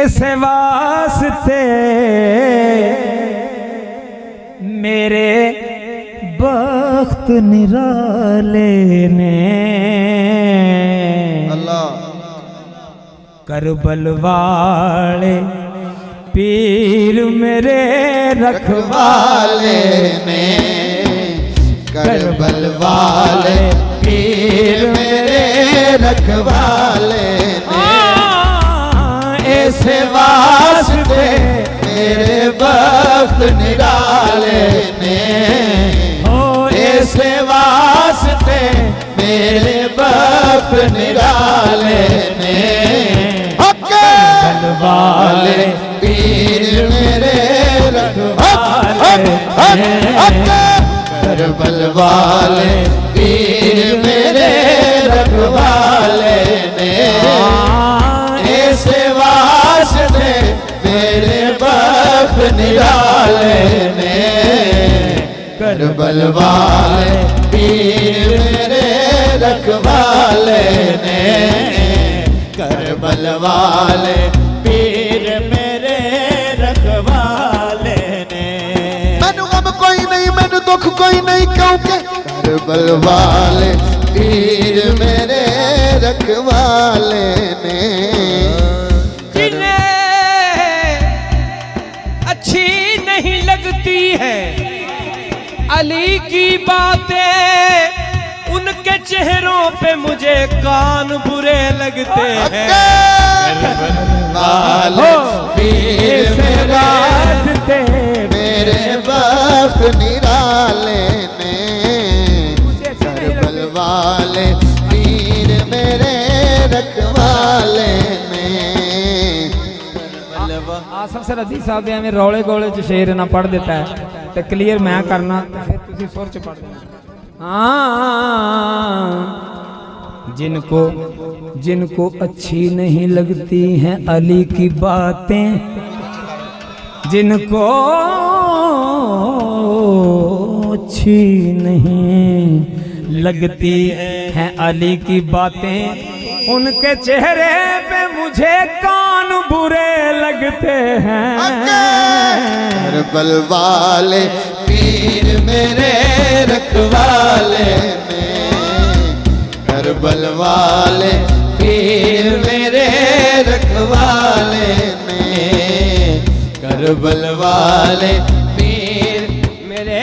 ऐसे वास्ते मेरे बख्त निराले ने अल्लाह करबल वाले पीर मेरे रखवाले ने करबल वाले पीर मेरे रखवाले ने ऐसे वास्ते मेरे वक्त निराले ने ऐसे वास्ते मेरे वक्त निराले ने करबल वाले पीर मेरे रखवाले करबल वाले पीर मेरे रखवाले ने ऐसे वास्ते मेरे वक्त निराले ने करबल वाले पीर मेरे रखवाले ने करबल वाले पीर मेरे रखवाले ने मैनू गम कोई नहीं मैनू दुख कोई नहीं क्योंकि करबल वाले पीर मेरे रखवाले ने जिन्हें अच्छी नहीं लगती है अली की बातें उनके चेहरों पे मुझे कान बुरे लगते हैं वाले पीर मेरे मेरे वक्त निराले ने करबल वाले पीर मेरे रखवाले ने आसफ सरहदी साहब ने एवं रौले गोले च शेर ना पढ़ देता है तो क्लियर मैं करना फिर तुसी सुर च पढ़ देना। जिनको अच्छी नहीं लगती हैं अली की बातें जिनको अच्छी नहीं लगती हैं अली की बातें उनके चेहरे पे मुझे कान बुरे लगते हैं करबल वाले पीर मेरे रखवाले ने करबल वाले पीर मेरे रखवाले ने करबल वाले पीर मेरे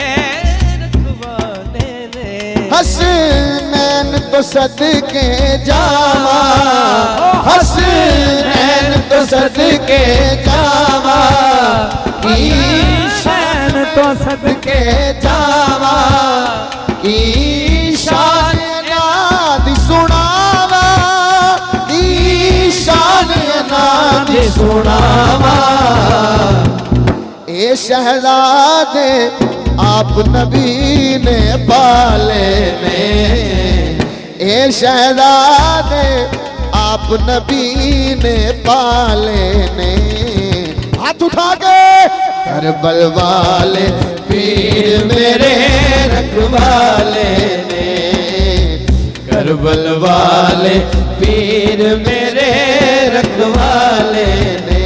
रखवाले ने हसनैन तो सदके जावा हसनैन तो सदके जावा ईशान तो सदके जावा ईशान नाद सुनावा ईशान नाद सुनावा ए शहजादे आप नबी ने पाले ने ए शहजादे आप नबी ने पाले ने हाथ उठा के करबल वाले पीर मेरे रखवाले ने करबल वाले पीर मेरे रखवाले ने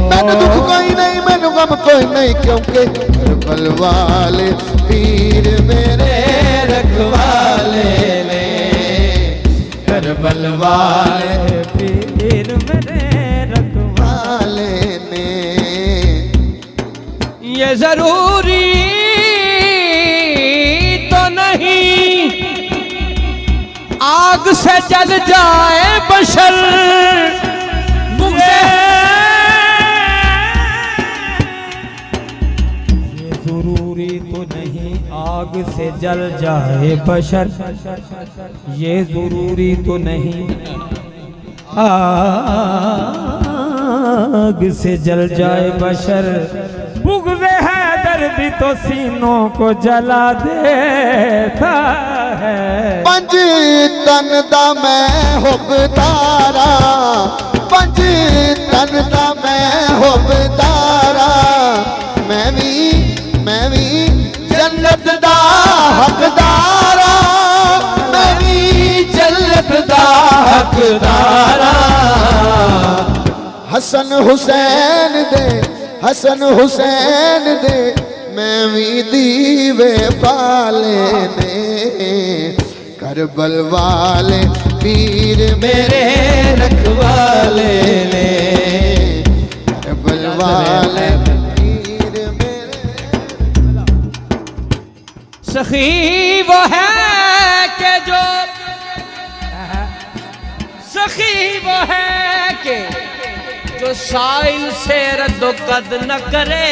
मैनू दुख कोई नहीं मैनू गम कोई नहीं क्योंकि करबल वाले पीर मेरे रखवाले ने करबल वाले पीर मेरे रखवाले ने ये जरूरी तो नहीं आग से जल जाए बशर ये जरूरी तो नहीं आग से जल जाए बशर ये जरूरी तो नहीं आग से जल जाए बशर बुग़्ज़े हैदर भी तो सीनों को जला देता है पंज तन दा मैं हुबदारा पंज तन दा मैं हुबदारा मैं भी जन्नत दा हकदारा मैं भी जन्नत दा हकदारा हसन हुसैन दे हसन हुसैन दे मैं भी दीवे पाले ने करबल वाले पीर मेरे रखवाले ने करबल वाले पीर मेरे सखी वो है के जो सखी वो है के जो साइल से रद्दो कद न करे।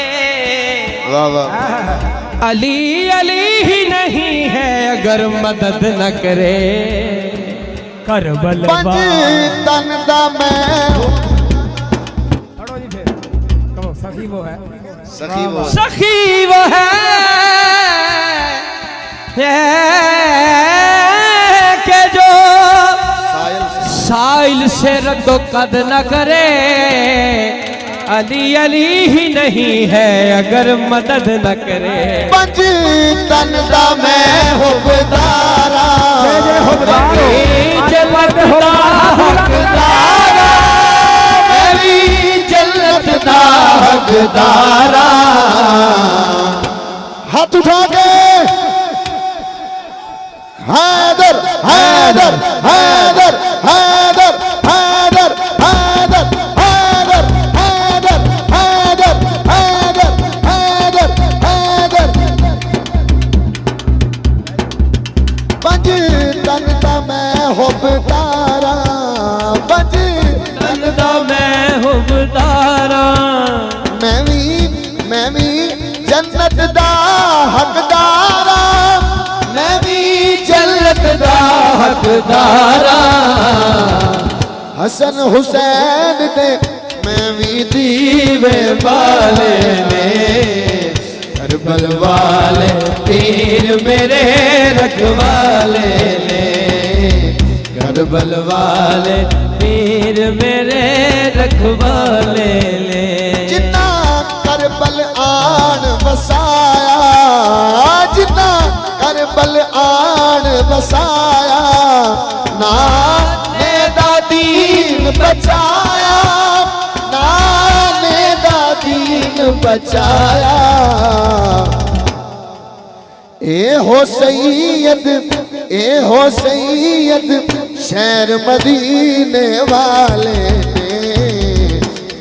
वाह वाह अली अली ही नहीं है अगर मदद न करे। करबल पंज तन दा मैं जी फिर कहो सखी वो है सखी वो सखी वो है के जो साइल से रद्दो कद न करे। अली अली ही नहीं है अगर मदद न करे। पंज तन दा मैं हुबदारा जन्नत दा हकदारा मेरी जन्नत दा हकदारा। हाथ उठा के हैदर हैदर हैदर हैदर हैदर हैदर हैदर हैदर हैदर हैदर हैदर हैदर पंज तन दा मैं हुबदारा पंज तन दा मैं हुबदारा मैं भी जन्नत दा हकदारा मैं भी जन्नत दा हकदारा। हसन हुसैन दे मैं भी दीवे वाले ने करबल वाले पीर मेरे रखवाले ने करबल वाले पीर मेरे रखवाले ले। जिन्ना करबल आन बसाया जिन्ना करबल आन बसाया नाने दा दीन बचाया नाने दा दीन बचाया। ए हो सैयद शहर मदीने वाले ने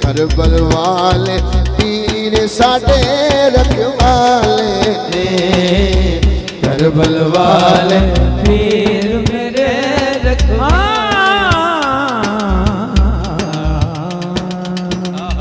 करबल वाले पीर साडे रखवाले ने करबल वाले पीर मेरे रखवाले।